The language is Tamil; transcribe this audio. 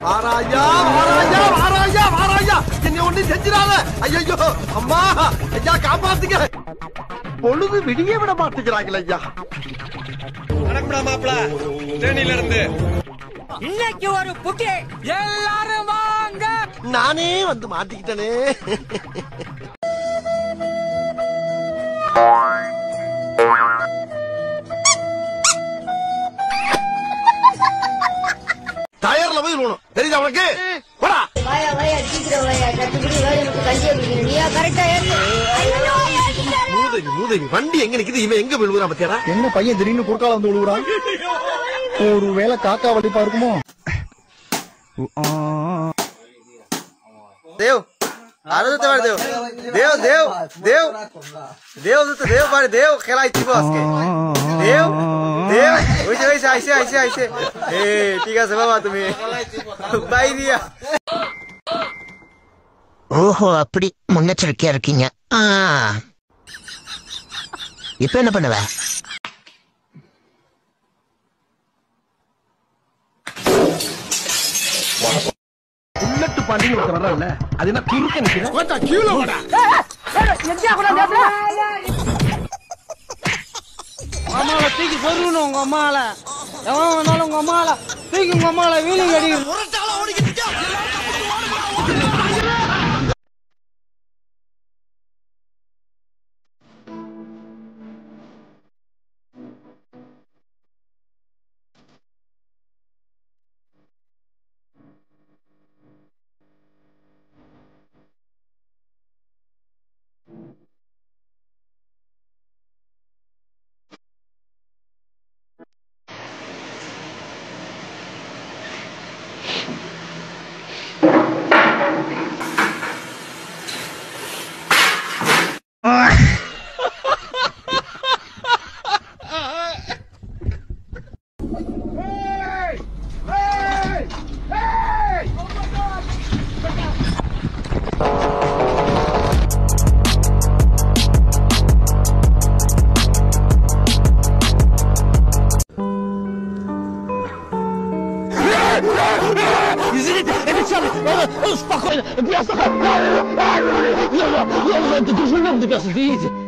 வாராயா வாராயா வாராயா வாராயா என்ன ஒண்ணு செஞ்சிடாத ஐயோ அம்மா ஐயா காப்பாத்துங்க பொழுது விடிய விட மாட்டேங்கிறாங்களே ஐயா வணக்கம்டா மாப்ள தேனில இருந்து இன்னைக்கு ஒரு புட்டி எல்லாரும் வாங்க நானே வந்து மாட்டிக்கிட்டனே டயர்ல போய் விழணும் தெரியுதா உனக்கு போடா வாயா வாயா சீக்கிரம் வாயா கட்டுப்படி வாயா எனக்கு கஞ்சியா குடிக்கணும் நீயா கரெக்டா ஏறு மூதேவி வண்டி எங்க நிக்குது இவன் எங்க விழுவுறான் பத்தியாடா என்ன பையன் திடீர்னு குறுக்கால வந்து விழுவுறான் ஒரு வேளை காக்கா வலிப்பா இருக்குமோ देव आरो तो देव देव देव देव देव तो देव बारे देव खेला इतनी बस के देव देव वैसे वैसे ऐसे ऐसे ऐसे ए ठीक है सब बात तुम्हें बाय दिया ஓஹோ அப்படி முன்னெச்சரிக்கையா இருக்கீங்க இப்ப என்ன பண்ணுவ புல்லட் பாண்டின்னு ஒருத்தர் வர்றான்ல அது என்ன குறுக்க நிக்கிறேன் கீழே வாடா அம்மால தூக்கி பொருணும் உங்க அம்மால எவன் வந்தாலும் உங்க அம்மால தூக்கி உங்க அம்மால வீலிங் அடிக்கணும் முரட்டால ஓடிக்கிட்டு Извините, обещали! Спокойно! Ты же люб, ты видите?